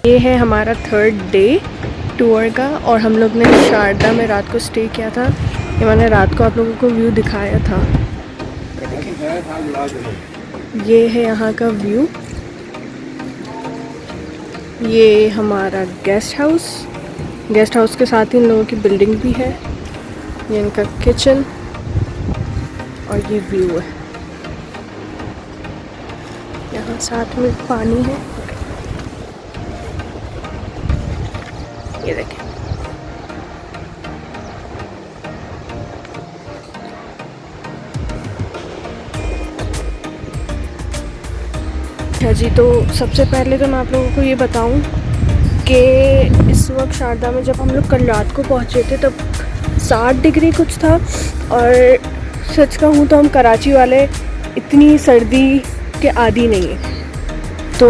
ये है हमारा 3rd डे टूर का और हम लोग ने शारदा में रात को स्टे किया था। ये मैंने रात को आप लोगों को व्यू दिखाया था। ये है यहाँ का व्यू। ये हमारा गेस्ट हाउस के साथ ही इन लोगों की बिल्डिंग भी है। ये इनका किचन और ये व्यू है। यहाँ साथ में पानी है, ये देखें। अच्छा जी, तो सबसे पहले तो मैं आप लोगों को ये बताऊं कि इस वक्त शारदा में जब हम लोग कल रात को पहुंचे थे तब 60 डिग्री कुछ था। और सच कहूँ तो हम कराची वाले इतनी सर्दी के आदी नहीं है, तो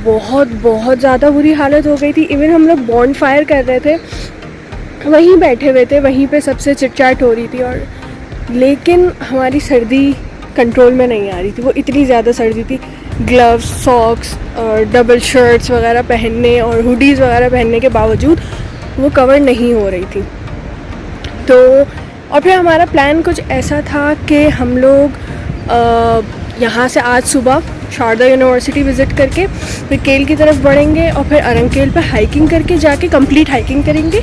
बहुत ज़्यादा बुरी हालत हो गई थी। इवन हम लोग बॉन फायर कर रहे थे, वहीं बैठे हुए थे, वहीं पे सबसे चिटचाट हो रही थी, और लेकिन हमारी सर्दी कंट्रोल में नहीं आ रही थी। वो इतनी ज़्यादा सर्दी थी। ग्लव्स, सॉक्स और डबल शर्ट्स वगैरह पहनने और हुडीज़ वगैरह पहनने के बावजूद वो कवर नहीं हो रही थी। तो और फिर हमारा प्लान कुछ ऐसा था कि हम लोग यहाँ से आज सुबह शारदा यूनिवर्सिटी विज़िट करके फिर केल की तरफ बढ़ेंगे और फिर अरंकेल पे हाइकिंग करके जाके कंप्लीट हाइकिंग करेंगे।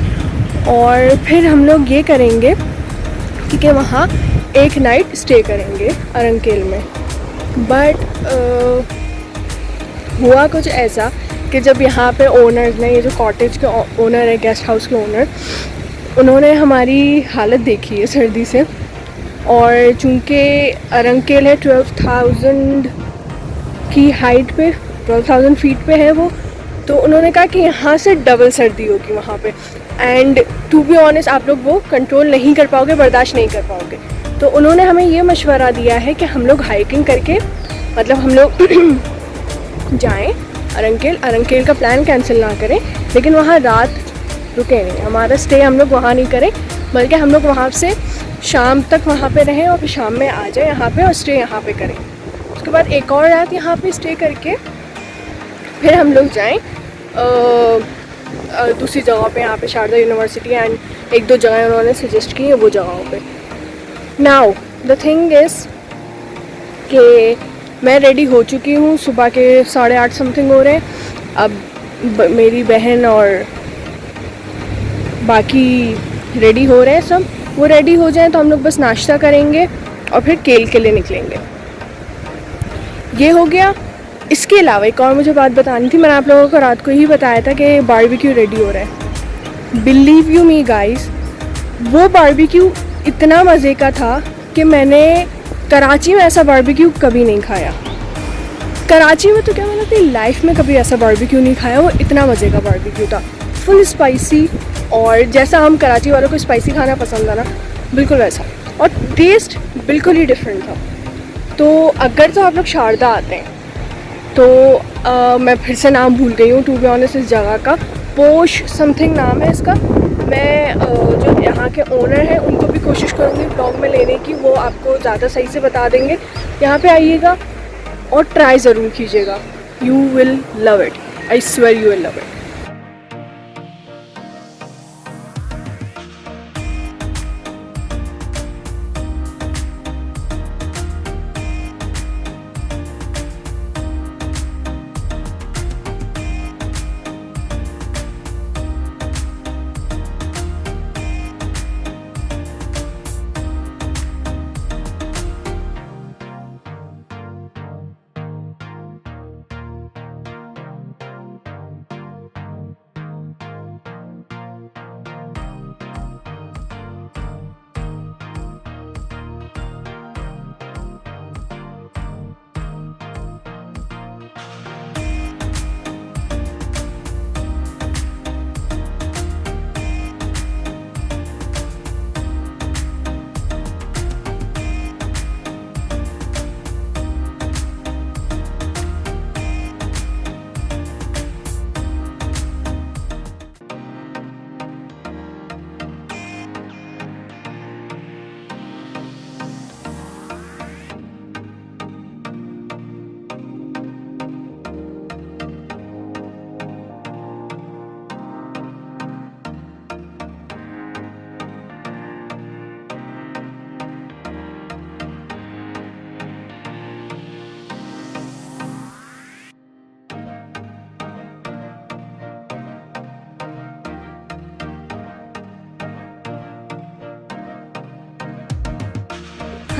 और फिर हम लोग ये करेंगे कि वहाँ एक नाइट स्टे करेंगे अरंकेल में। बट हुआ कुछ ऐसा कि जब यहाँ पे ओनर्स ने, ये जो कॉटेज के ओनर है, गेस्ट हाउस के ओनर, उन्होंने हमारी हालत देखी है सर्दी से। और चूँकि अरंकेल है 12,000 की हाइट पे, 12,000 फीट पे है वो, तो उन्होंने कहा कि यहाँ से डबल सर्दी होगी वहाँ पे। एंड टू बी ऑनेस्ट आप लोग वो कंट्रोल नहीं कर पाओगे, बर्दाश्त नहीं कर पाओगे। तो उन्होंने हमें ये मशवरा दिया है कि हम लोग हाइकिंग करके, मतलब हम लोग जाएं अरंकेल का प्लान कैंसिल ना करें, लेकिन वहाँ रात रुके नहीं, हमारा स्टे हम लोग वहाँ नहीं करें, बल्कि हम लोग वहाँ से शाम तक वहाँ पे रहें और फिर शाम में आ जाए यहाँ पे और स्टे यहाँ पे करें। उसके बाद एक और रात यहाँ पे स्टे करके फिर हम लोग जाएं दूसरी जगह पे, यहाँ पे शारदा यूनिवर्सिटी एंड एक दो जगह उन्होंने सजेस्ट की है वो जगहों पे। नाउ द थिंग इज़ कि मैं रेडी हो चुकी हूँ, सुबह के 8:30 समथिंग हो रहे हैं। अब मेरी बहन और बाकी रेडी हो रहे हैं, सब वो रेडी हो जाएं तो हम लोग बस नाश्ता करेंगे और फिर केल के लिए निकलेंगे। ये हो गया। इसके अलावा एक और मुझे बात बतानी थी। मैंने आप लोगों को रात को ही बताया था कि बारबेक्यू रेडी हो रहा है। बिलीव यू मी गाइस, वो बारबेक्यू इतना मज़े का था कि मैंने कराची में ऐसा बारबेक्यू कभी नहीं खाया। कराची में तो क्या, मैंने अपनी लाइफ में कभी ऐसा बारबेक्यू नहीं खाया। वो इतना मज़े का बारबेक्यू था, फुल स्पाइसी, और जैसा हम कराची वालों को स्पाइसी खाना पसंद है ना, बिल्कुल वैसा। और टेस्ट बिल्कुल ही डिफरेंट था। तो अगर तो आप लोग शारदा आते हैं तो मैं फिर से नाम भूल गई हूँ टू बी ऑनेस्ट इस जगह का, पोश समथिंग नाम है इसका। मैं जो यहाँ के ओनर हैं उनको भी कोशिश करूँगी ब्लॉग में लेने की, वो आपको ज़्यादा सही से बता देंगे। यहाँ पे आइएगा और ट्राई ज़रूर कीजिएगा, you will love it, I swear you will love it.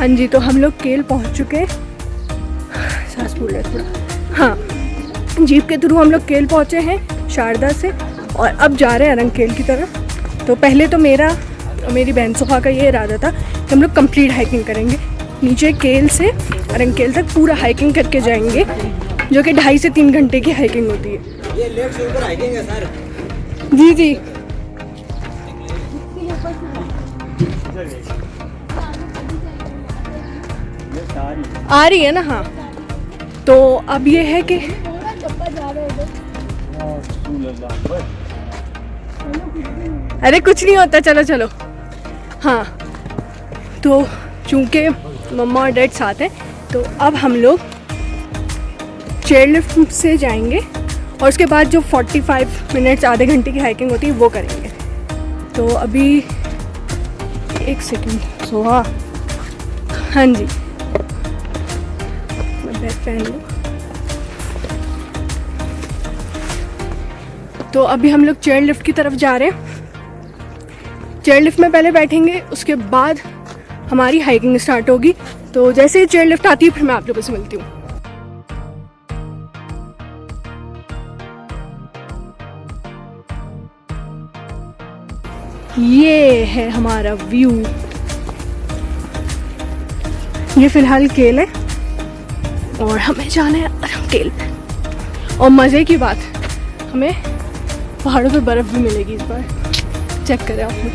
हाँ जी, तो हम लोग केल पहुंच चुके हैं। सांस फूल रहा थोड़ा। हाँ, जीप के थ्रू हम लोग केल पहुंचे हैं शारदा से, और अब जा रहे हैं अरंकेल की तरफ। तो पहले तो मेरा और मेरी बहन सुहा का ये इरादा था कि हम लोग कंप्लीट हाइकिंग करेंगे, नीचे केल से अरंकेल तक पूरा हाइकिंग करके जाएंगे, जो कि 2.5 से 3 घंटे की हाइकिंग होती है। ये लेफ्ट से ऊपर हाइकिंग है सर। जी जी, आ रही है ना। हाँ, तो अब ये है कि अरे कुछ नहीं होता, चलो चलो। हाँ, तो चूँकि मम्मा और डैड साथ हैं, तो अब हम लोग चेयर लिफ्ट से जाएंगे और उसके बाद जो 45 मिनट्स आधे घंटे की हाइकिंग होती है वो करेंगे। तो अभी 1 सेकेंड सोहा। हाँ जी, मैं बैग पहन लूँ। तो अभी हम लोग चेयर लिफ्ट की तरफ जा रहे हैं। चेयर लिफ्ट में पहले बैठेंगे, उसके बाद हमारी हाइकिंग स्टार्ट होगी। तो जैसे ही चेयर लिफ्ट आती है फिर मैं आप लोगों से मिलती हूँ। ये है हमारा व्यू। ये फिलहाल केल है और हमें जाना है अरंकेल पे। और मज़े की बात, हमें पहाड़ों पे बर्फ़ भी मिलेगी इस बार। चेक करें आप लोग,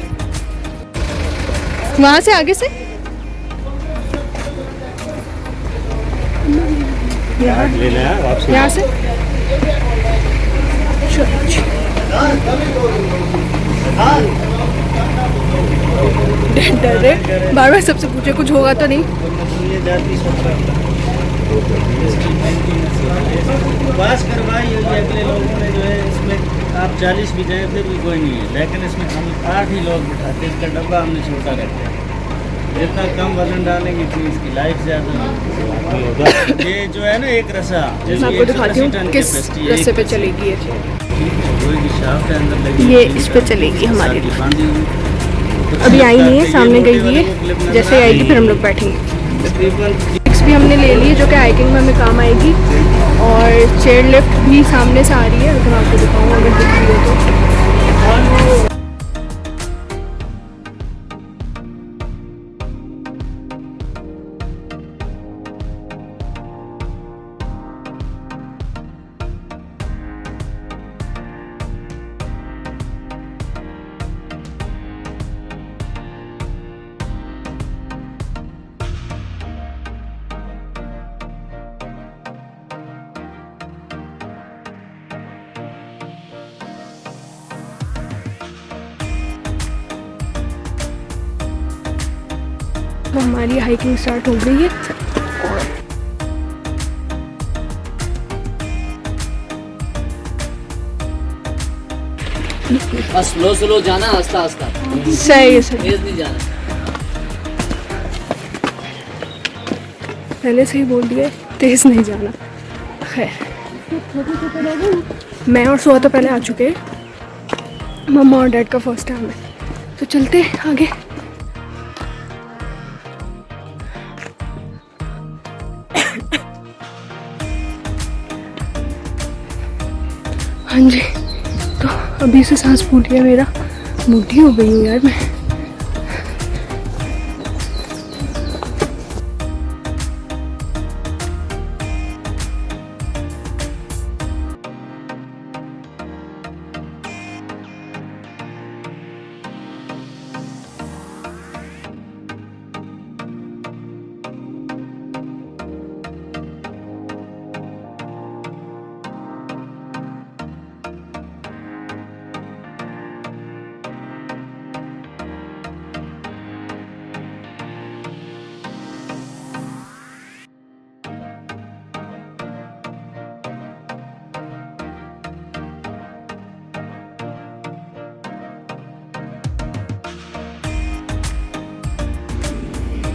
वहाँ से आगे से यहाँ से डर रहे बार बार सबसे पूछे कुछ होगा तो नहीं। पास करवाई अगले लोगों ने जो है, इसमें आप 40 भी जाए फिर भी कोई नहीं है, लेकिन इसमें हम 8 ही लोग बिठाते हैं। इसका डब्बा हमने छोटा रखा है, जितना कम वजन डालेंगे इतनी इसकी लाइफ ज़्यादा। ये जो है ना एक रसा, मैं आपको दिखाती हूँ किस रस्से पे चलेगी ये इस पे चलेगी हमारी। अभी आई नहीं है, सामने गई हुई है, जैसे आएगी फिर हम लोग बैठेंगे। ट्रिक्स भी हमने ले ली है जो कि हाइकिंग में हमें काम आएगी, और चेयर लिफ्ट भी सामने से आ रही है, अगर आपको दिखाऊँ अगर दिख रही हो तो। तो हमारी हाइकिंग स्टार्ट हो गई है। बस स्लो स्लो जाना, आस्ता आस्ता, सही है, सही। तेज नहीं जाना। पहले से ही बोल दिया तेज नहीं जाना। खैर, मैं और सोहा तो पहले आ चुके हैं, मम्मा और डैड का फर्स्ट टाइम है, तो चलते हैं आगे। हाँ जी, तो अभी से सांस फूल गया मेरा, मोटी हो गई हूँ यार मैं।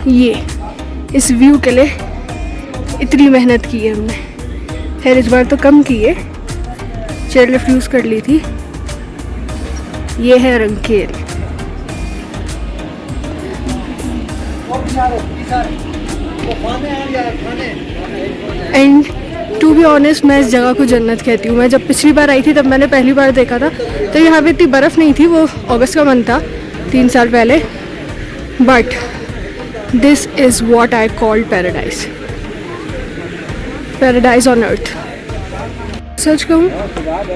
ये इस व्यू के लिए इतनी मेहनत की है हमने। खैर इस बार तो कम की है, चेयर लिफ्ट यूज़ कर ली थी। ये है अरंकेल। एंड टू बी ऑनेस्ट मैं इस जगह को जन्नत कहती हूँ। मैं जब पिछली बार आई थी तब मैंने पहली बार देखा था तो यहाँ पे इतनी बर्फ़ नहीं थी, वो अगस्त का मंथ था 3 साल पहले। But this is what I called paradise, paradise on earth. सच कहूँ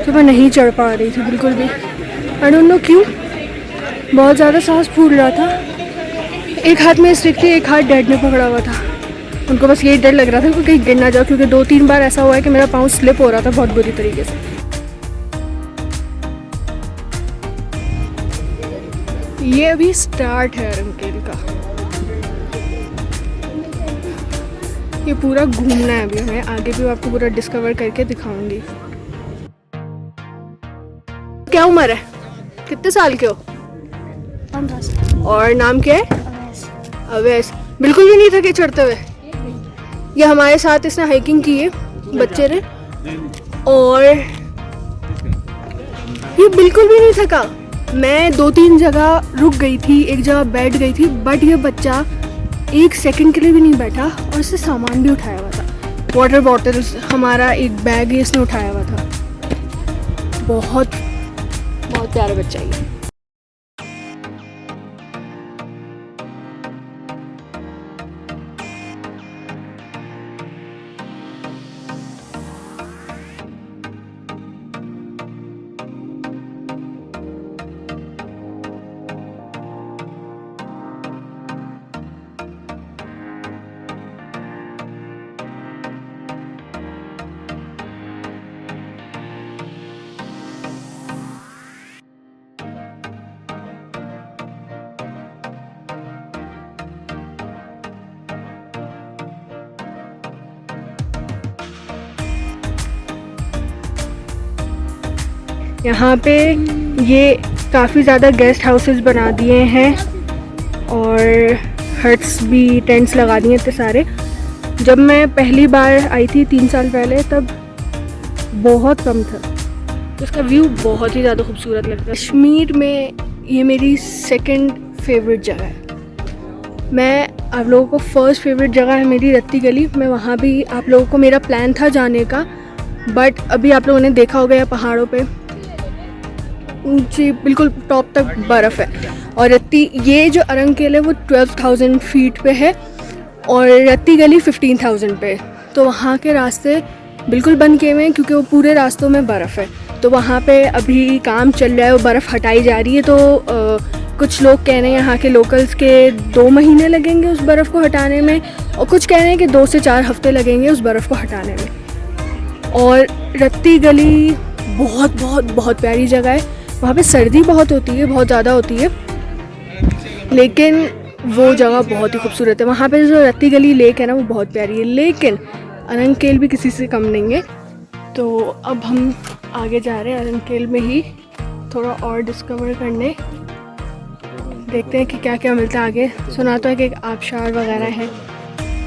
तो मैं नहीं चढ़ पा रही थी बिल्कुल भी, आई डोंट नो क्यों, बहुत ज़्यादा सांस फूल रहा था। एक हाथ में स्टिक थी, एक हाथ डैड ने पकड़ा हुआ था। उनको बस यही डर लग रहा था कि कहीं गिर ना जाओ, क्योंकि 2-3 बार ऐसा हुआ है कि मेरा पाँव स्लिप हो रहा था बहुत बुरी तरीके से। ये अभी स्टार्ट है अरंकेल का, ये पूरा घूमना है अभी हमें, आगे भी आपको पूरा डिस्कवर करके दिखाऊंगी। क्या उम्र है, कितने साल के हो? 15 साल। और नाम क्या है? अवैस। अवैस। बिल्कुल भी नहीं थके चढ़ते हुए? ये हमारे साथ इसने हाइकिंग की है बच्चे ने, और ये बिल्कुल भी नहीं थका। मैं 2-3 जगह रुक गई थी, एक जगह बैठ गई थी, बट ये बच्चा 1 सेकंड के लिए भी नहीं बैठा और इसने सामान भी उठाया हुआ था। वाटर बॉटल्स, हमारा एक बैग ही इसने उठाया हुआ था। बहुत बहुत प्यारा बच्चा है। यहाँ पे ये काफ़ी ज़्यादा गेस्ट हाउसेस बना दिए हैं और हट्स भी, टेंट्स लगा दिए इतने सारे। जब मैं पहली बार आई थी 3 साल पहले तब बहुत कम था। उसका व्यू बहुत ही ज़्यादा खूबसूरत लगता है। कश्मीर में ये मेरी सेकंड फेवरेट जगह है। मैं आप लोगों को फर्स्ट फेवरेट जगह है मेरी रत्ती गली। मैं वहाँ भी आप लोगों को मेरा प्लान था जाने का, बट अभी आप लोगों ने देखा होगा पहाड़ों पे ऊंची बिल्कुल टॉप तक बर्फ़ है। और रत्ती, ये जो अरंकेल है वो 12,000 फीट पे है और रत्ती गली 15,000 पे। तो वहाँ के रास्ते बिल्कुल बंद किए हुए हैं क्योंकि वो पूरे रास्तों में बर्फ़ है। तो वहाँ पे अभी काम चल रहा है, वो बर्फ़ हटाई जा रही है। तो कुछ लोग कह रहे हैं यहाँ के लोकल्स के 2 महीने लगेंगे उस बर्फ़ को हटाने में, और कुछ कह रहे हैं कि 2 से 4 हफ्ते लगेंगे उस बर्फ़ को हटाने में। और रत्ती गली बहुत बहुत बहुत प्यारी जगह है। वहाँ पे सर्दी बहुत होती है, बहुत ज़्यादा होती है, लेकिन वो जगह बहुत ही खूबसूरत है। वहाँ पे जो रत्ती गली लेक है ना वो बहुत प्यारी है, लेकिन अरंकेल भी किसी से कम नहीं है। तो अब हम आगे जा रहे हैं अरंकेल में ही थोड़ा और डिस्कवर करने, देखते हैं कि क्या क्या मिलता है आगे। सुना तो है कि एक आबशार वगैरह है,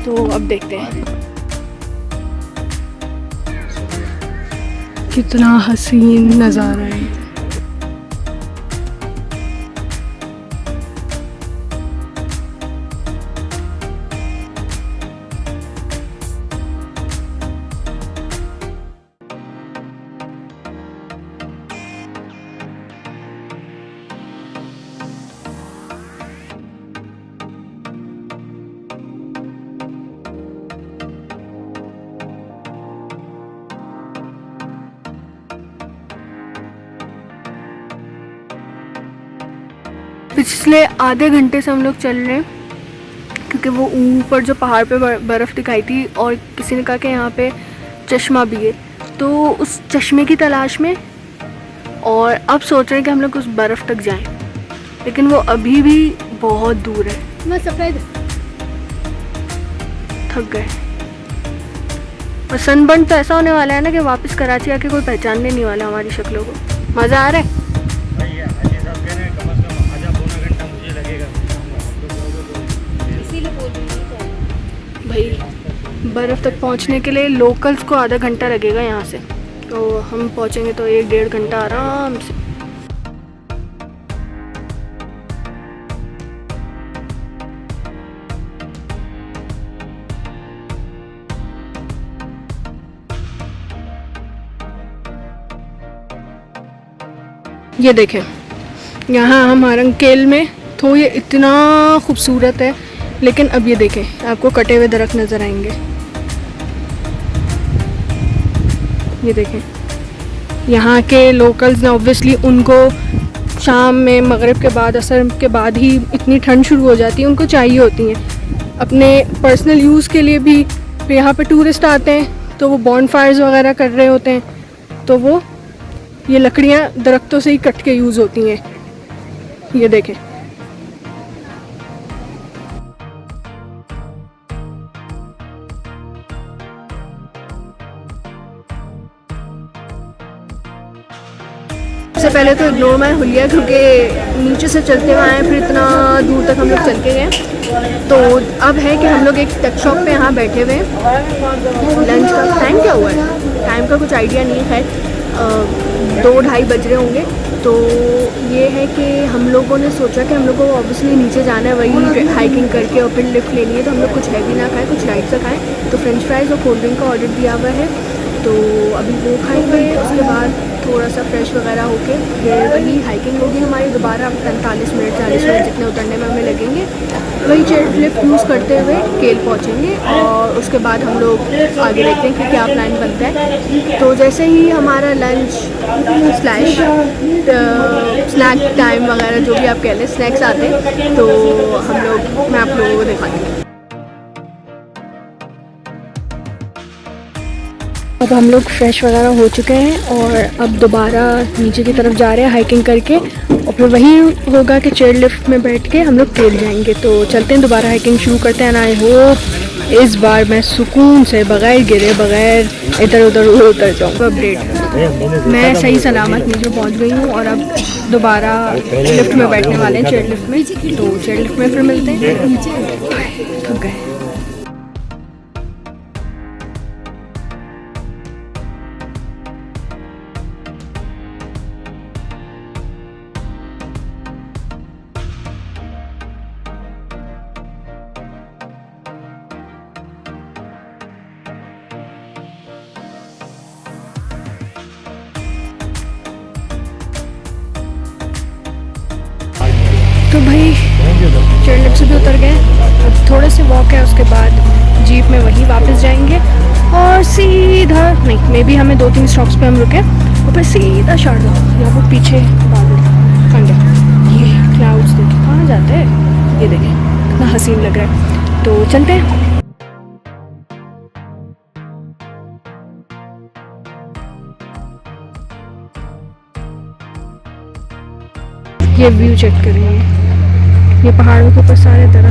तो अब देखते हैं। कितना हसीन नज़ारा है। पिछले आधे घंटे से हम लोग चल रहे हैं क्योंकि वो ऊपर जो पहाड़ पे बर्फ़ दिखाई थी और किसी ने कहा कि यहाँ पे चश्मा भी है, तो उस चश्मे की तलाश में। और अब सोच रहे हैं कि हम लोग उस बर्फ़ तक जाएं, लेकिन वो अभी भी बहुत दूर है। मैं सफ़ेद थक गए। और सनबर्न तो ऐसा होने वाला है ना कि वापस कराची आके कोई पहचानने नहीं वाला हमारी शक्लों को। मज़ा आ रहा है। भाई बर्फ़ तक पहुंचने के लिए लोकल्स को आधा घंटा लगेगा यहाँ से, तो हम पहुंचेंगे तो 1-1.5 घंटा आराम से। ये देखें, यहाँ हम हरंगकेल में तो ये इतना खूबसूरत है, लेकिन अब ये देखें आपको कटे हुए दरख्त नज़र आएंगे। ये देखें, यहाँ के लोकल्स ने ऑब्वियसली उनको शाम में मगरिब के बाद असर के बाद ही इतनी ठंड शुरू हो जाती है, उनको चाहिए होती हैं अपने पर्सनल यूज़ के लिए भी। यहाँ पे टूरिस्ट आते हैं तो वो बॉनफायर्स वगैरह कर रहे होते हैं, तो वो ये लकड़ियाँ दरख्तों से ही कट के यूज़ होती हैं। ये देखें, सबसे पहले तो इग्नोर माय हुलिया, क्योंकि नीचे से चलते हुए आए फिर इतना दूर तक हम लोग चल के गए। तो अब है कि हम लोग एक टेक शॉप पे यहाँ बैठे हुए हैं। लंच का टाइम क्या हुआ है, टाइम का कुछ आइडिया नहीं है, 2-2:30 बज रहे होंगे। तो ये है कि हम लोगों ने सोचा कि हम लोग को ऑब्वियसली नीचे जाना है, वही हाइकिंग करके और फिर लिफ्ट लेनी है, तो हम लोग कुछ हैवी ना खाएं, कुछ लाइट सा खाएं। तो फ्रेंच फ्राइज़ और कोल्ड ड्रिंक का ऑर्डर दिया हुआ है, तो अभी वो खाएंगे। उसके बाद थोड़ा सा फ्रेश वगैरह होके फिर वही हाइकिंग होगी हमारी दोबारा 45 मिनट 40 मिनट जितने उतरने में हमें लगेंगे। वही चेयर लिफ्ट यूज़ करते हुए केल पहुँचेंगे और उसके बाद हम लोग आगे देखते हैं कि क्या प्लान बनता है। तो जैसे ही हमारा लंच स्लैश स्नैक टाइम वगैरह जो भी आप कह लें, स्नैक्स आते हैं, तो हम लोग मैं आप लोगों को दिखाती हूँ। अब हम लोग फ्रेश वगैरह हो चुके हैं और अब दोबारा नीचे की तरफ जा रहे हैं हाइकिंग करके, और फिर वही होगा कि चेयर लिफ्ट में बैठ के हम लोग केल जाएंगे। तो चलते हैं, दोबारा हाइकिंग शुरू करते हैं। आई होप इस बार मैं सुकून से बगैर गिरे बगैर इधर उधर उतर जाऊँ। अपडेट, मैं सही सलामत नीचे पहुँच गई हूँ और अब दोबारा लिफ्ट में बैठने वाले हैं, चेयर लिफ्ट में। तो चेयर लिफ्ट में फिर मिलते हैं। थक गए। तो भाई चेयर लिफ्ट से भी उतर गए, अब थोड़े से वॉक है, उसके बाद जीप में वहीं वापस जाएंगे और सीधा नहीं, मे भी हमें 2-3 स्टॉप्स पे हम रुके और फिर सीधा शारदा। यहाँ पर पीछे बादल कहाँ गया, ये क्लाउड्स देखे कहाँ जाते हैं, ये देखें कितना हसीन लग रहा है। तो चलते हैं। ये व्यू चेक करिए, ये पहाड़ों के ऊपर सारे दरख्त